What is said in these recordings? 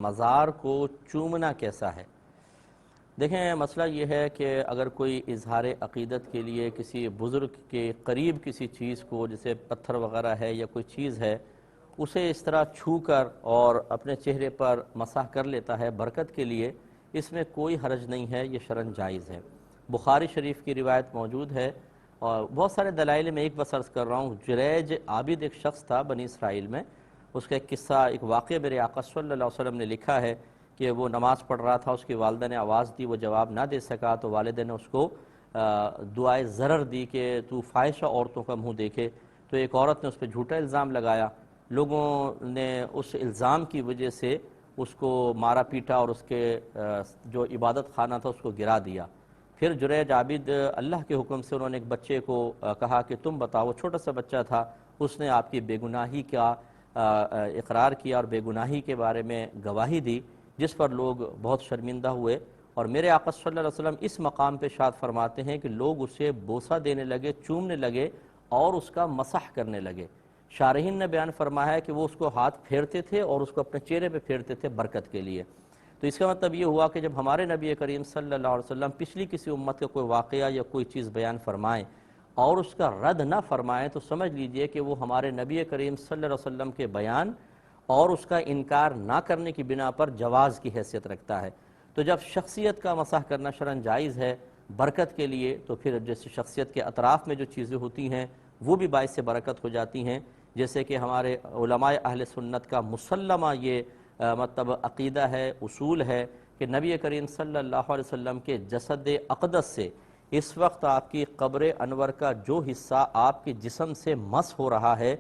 مزار کو چومنا کیسا ہے؟ دیکھیں، مسئلہ یہ ہے کہ اگر کوئی اظہار عقیدت کے لیے کسی بزرگ کے قریب کسی چیز کو، جیسے پتھر وغیرہ ہے یا کوئی چیز ہے، اسے اس طرح چھو کر اور اپنے چہرے پر مسح کر لیتا ہے برکت کے لیے، اس میں کوئی حرج نہیں ہے، یہ شرعاً جائز ہے۔ بخاری شریف کی روایت موجود ہے، اور بہت سارے دلائل میں ایک بس عرض کر رہا ہوں۔ جریج عابد ایک شخص تھا بنی اسرائیل میں، اس کا ایک قصہ، ایک واقعہ میرے آقا صلی اللہ علیہ وسلم نے لکھا ہے کہ وہ نماز پڑھ رہا تھا، اس کی والدہ نے آواز دی، وہ جواب نہ دے سکا تو والدہ نے اس کو دعائے ضرر دی کہ تو فاحشہ عورتوں کا منہ دیکھے۔ تو ایک عورت نے اس پہ جھوٹا الزام لگایا، لوگوں نے اس الزام کی وجہ سے اس کو مارا پیٹا اور اس کے جو عبادت خانہ تھا اس کو گرا دیا۔ پھر جریج عابد اللہ کے حکم سے انہوں نے ایک بچے کو کہا کہ تم بتاؤ، وہ چھوٹا سا بچہ تھا، اس نے آپ کی بے گناہی کا اقرار کیا اور بے گناہی کے بارے میں گواہی دی، جس پر لوگ بہت شرمندہ ہوئے۔ اور میرے آقا صلی اللہ علیہ وسلم اس مقام پہ ارشاد فرماتے ہیں کہ لوگ اسے بوسہ دینے لگے، چومنے لگے اور اس کا مسح کرنے لگے۔ شارحین نے بیان فرمایا ہے کہ وہ اس کو ہاتھ پھیرتے تھے اور اس کو اپنے چہرے پہ پھیرتے تھے برکت کے لیے۔ تو اس کا مطلب یہ ہوا کہ جب ہمارے نبی کریم صلی اللہ علیہ وسلم پچھلی کسی امت کا کوئی واقعہ یا کوئی چیز بیان فرمائیں اور اس کا رد نہ فرمائیں، تو سمجھ لیجئے کہ وہ ہمارے نبی کریم صلی اللہ علیہ وسلم کے بیان اور اس کا انکار نہ کرنے کی بنا پر جواز کی حیثیت رکھتا ہے۔ تو جب شخصیت کا مسح کرنا شرعاً جائز ہے برکت کے لیے، تو پھر جیسے شخصیت کے اطراف میں جو چیزیں ہوتی ہیں وہ بھی باعث برکت ہو جاتی ہیں، جیسے کہ ہمارے علماء اہل سنت کا مسلمہ یہ مطلب عقیدہ ہے، اصول ہے کہ نبی کریم صلی اللہ علیہ وسلم کے جسد اقدس سے اس وقت آپ کی قبر انور کا جو حصہ آپ کے جسم سے مس ہو رہا ہے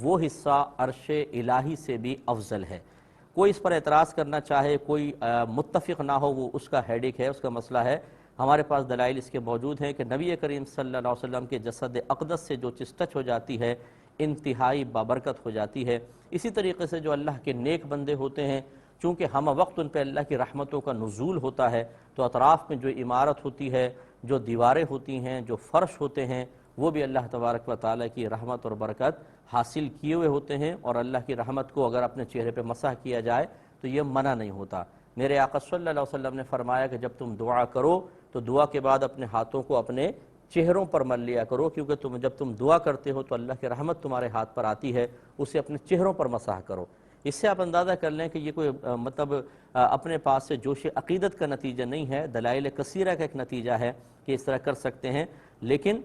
وہ حصہ عرش الہی سے بھی افضل ہے۔ کوئی اس پر اعتراض کرنا چاہے، کوئی متفق نہ ہو، وہ اس کا ہیڈک ہے، اس کا مسئلہ ہے۔ ہمارے پاس دلائل اس کے موجود ہیں کہ نبی کریم صلی اللہ علیہ وسلم کے جسد اقدس سے جو چیز ٹچ ہو جاتی ہے انتہائی بابرکت ہو جاتی ہے۔ اسی طریقے سے جو اللہ کے نیک بندے ہوتے ہیں، چونکہ ہم وقت ان پہ اللہ کی رحمتوں کا نزول ہوتا ہے، تو اطراف میں جو عمارت ہوتی ہے، جو دیواریں ہوتی ہیں، جو فرش ہوتے ہیں، وہ بھی اللہ تبارک و تعالیٰ کی رحمت اور برکت حاصل کیے ہوئے ہوتے ہیں، اور اللہ کی رحمت کو اگر اپنے چہرے پہ مسح کیا جائے تو یہ منع نہیں ہوتا۔ میرے آقا صلی اللہ علیہ وسلم نے فرمایا کہ جب تم دعا کرو تو دعا کے بعد اپنے ہاتھوں کو اپنے چہروں پر مل لیا کرو، کیونکہ جب تم دعا کرتے ہو تو اللہ کی رحمت تمہارے ہاتھ پر آتی ہے، اسے اپنے چہروں پر مسح کرو۔ اس سے آپ اندازہ کر لیں کہ یہ کوئی مطلب اپنے پاس سے جوش عقیدت کا نتیجہ نہیں ہے، دلائل کثیرہ کا ایک نتیجہ ہے کہ اس طرح کر سکتے ہیں، لیکن